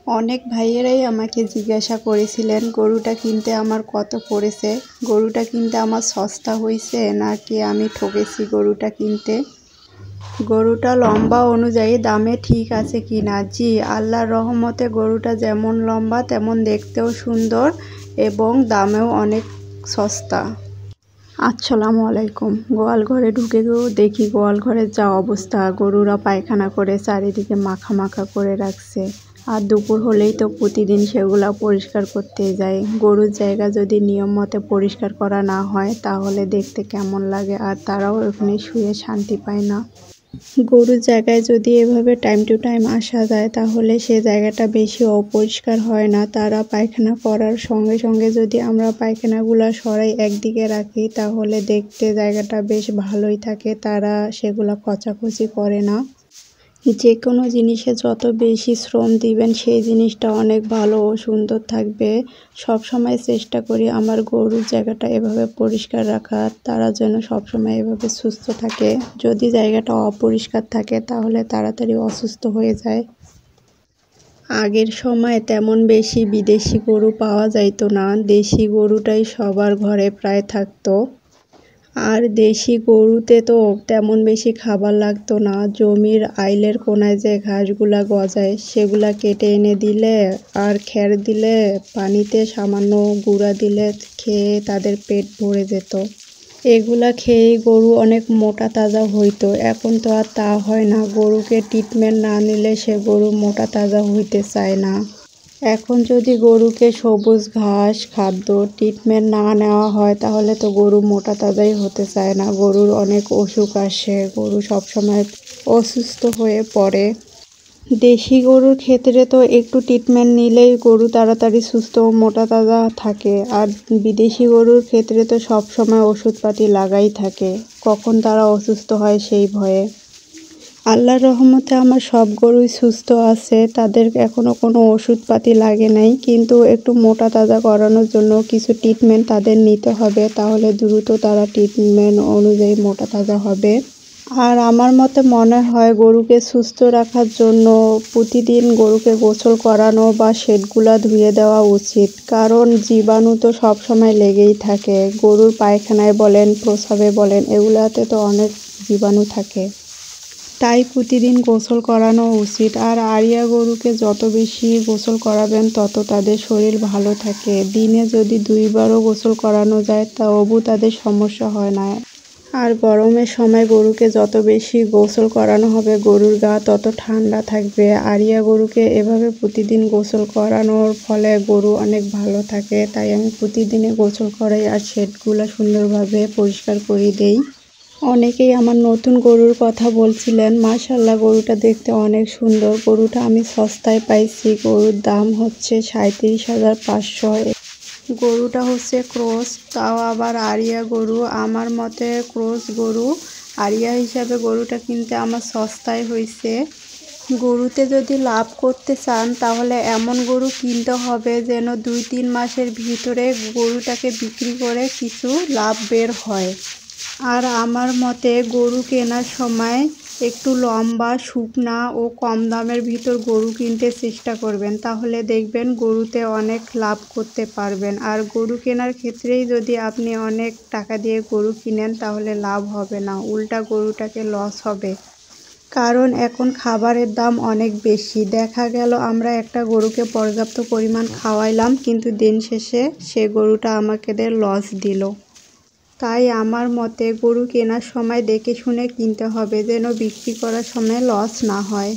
অনেক ভাইয়েরাই আমাকে জিজ্ঞাসা করেছিলেন গরুটা কিনতে আমার কত পড়েছে। গরুটা কিনতে আমার সস্তা হয়েছে নাকি আমি ঠকেছি গরুটা কিনতে। গরুটা লম্বা অনুযায়ী দামে ঠিক আছে কিনা। জি, আল্লাহর রহমতে গরুটা যেমন লম্বা তেমন দেখতেও সুন্দর এবং দামেও অনেক সস্তা। আসসালামু আলাইকুম। গোয়াল ঘরে ঢুকে দেখি গোয়াল ঘরের যা অবস্থা, গরুরা পায়খানা করে চারিদিকে মাখা মাখা করে রাখছে। আর দুপুর হলেই তো প্রতিদিন সেগুলা পরিষ্কার করতে যাই। গরুর জায়গা যদি নিয়ম মতে পরিষ্কার করা না হয় তাহলে দেখতে কেমন লাগে, আর তারাও ওখানে শুয়ে শান্তি পায় না। গরুর জায়গায় যদি এভাবে টাইম টু টাইম আসা যায় তাহলে সে জায়গাটা বেশি অপরিষ্কার হয় না। তারা পায়খানা করার সঙ্গে সঙ্গে যদি আমরা পায়খানাগুলো সরাই একদিকে রাখি তাহলে দেখতে জায়গাটা বেশ ভালোই থাকে। তারা সেগুলো কচাকচি করে না। যে কোনো জিনিসে যত বেশি শ্রম দিবেন সেই জিনিসটা অনেক ভালো ও সুন্দর থাকবে। সব সময় চেষ্টা করি আমার গরুর জায়গাটা এভাবে পরিষ্কার রাখার, তারা যেন সবসময় এভাবে সুস্থ থাকে। যদি জায়গাটা অপরিষ্কার থাকে তাহলে তাড়াতাড়ি অসুস্থ হয়ে যায়। আগের সময় তেমন বেশি বিদেশি গরু পাওয়া যাইতো না, দেশি গরুটাই সবার ঘরে প্রায় থাকতো। আর দেশি গরুতে তো তেমন বেশি খাবার লাগতো না। জমির আইলের কোনায় যে ঘাসগুলা গজায় সেগুলা কেটে এনে দিলে আর খ্যার দিলে, পানিতে সামান্য গুঁড়া দিলে খেয়ে তাদের পেট ভরে যেত। এগুলা খেয়েই গরু অনেক মোটা তাজা হইতো। এখন তো আর তা হয় না। গরুকে ট্রিটমেন্ট না নিলে সে গরু মোটা তাজা হইতে চায় না। এখন যদি গরুকে সবুজ ঘাস খাদ্য ট্রিটমেন্ট না নেওয়া হয় তাহলে তো গরু মোটা তাজাই হতে চায় না। গরুর অনেক অসুখ আসে, গরু সবসময় অসুস্থ হয়ে পড়ে। দেশি গরুর ক্ষেত্রে তো একটু ট্রিটমেন্ট নিলেই গরু তাড়াতাড়ি সুস্থ ও মোটা তাজা থাকে, আর বিদেশি গরুর ক্ষেত্রে তো সবসময় ওষুধপাতি লাগাই থাকে, কখন তারা অসুস্থ হয় সেই ভয়ে। আল্লাহর রহমতে আমার সব গরুই সুস্থ আছে, তাদের এখনও কোনো ওষুধপাতি লাগে নাই। কিন্তু একটু মোটা তাজা করানোর জন্য কিছু ট্রিটমেন্ট তাদের নিতে হবে, তাহলে দ্রুত তারা ট্রিটমেন্ট অনুযায়ী মোটা তাজা হবে। আর আমার মতে মনে হয় গরুকে সুস্থ রাখার জন্য প্রতিদিন গরুকে গোসল করানো বা শেডগুলা ধুয়ে দেওয়া উচিত, কারণ জীবাণু তো সবসময় লেগেই থাকে। গরুর পায়খানায় বলেন, প্রস্রাবে বলেন, এগুলাতে তো অনেক জীবাণু থাকে। তাই প্রতিদিন গোসল করানো উচিত। আর আড়িয়া গরুকে যত বেশি গোসল করাবেন তত তাদের শরীর ভালো থাকে। দিনে যদি 2বারও গোসল করানো যায় তবু তাদের সমস্যা হয় না। আর গরমের সময় গরুকে যত বেশি গোসল করানো হবে গরুর গা তত ঠান্ডা থাকবে। আড়িয়া গরুকে এভাবে প্রতিদিন গোসল করানোর ফলে গরু অনেক ভালো থাকে। তাই আমি প্রতিদিনে গোসল করাই আর শেডগুলো সুন্দরভাবে পরিষ্কার করে দেই। অনেকেই আমার নতুন গরুর কথা বলছিলেন। মাশাআল্লাহ, গরুটা দেখতে অনেক সুন্দর। গরুটা আমি সস্তায় পাইছি। গরুর দাম হচ্ছে 37,500। গরুটা হচ্ছে ক্রস, তাও আবার আড়িয়া গরু। আমার মতে ক্রস গরু আড়িয়া হিসাবে গরুটা কিনতে আমার সস্তায় হয়েছে। গরুতে যদি লাভ করতে চান তাহলে এমন গরু কিনতে হবে যেন 2-3 মাসের ভিতরে গরুটাকে বিক্রি করে কিছু লাভ বের হয়। আর আমার মতে গরু কেনার সময় একটু লম্বা, শুকনা ও কম দামের ভিতর গরু কিনতে চেষ্টা করবেন, তাহলে দেখবেন গরুতে অনেক লাভ করতে পারবেন। আর গরু কেনার ক্ষেত্রেই যদি আপনি অনেক টাকা দিয়ে গরু কিনেন তাহলে লাভ হবে না, উল্টা গরুটাকে লস হবে। কারণ এখন খাবারের দাম অনেক বেশি। দেখা গেল আমরা একটা গরুকে পর্যাপ্ত পরিমাণ খাওয়াইলাম কিন্তু দিন শেষে সে গরুটা আমাদের লস দিল। তাই আমার মতে গরু কেনার সময় দেখে শুনে কিনতে হবে যেন বিক্রি করার সময় লস না হয়।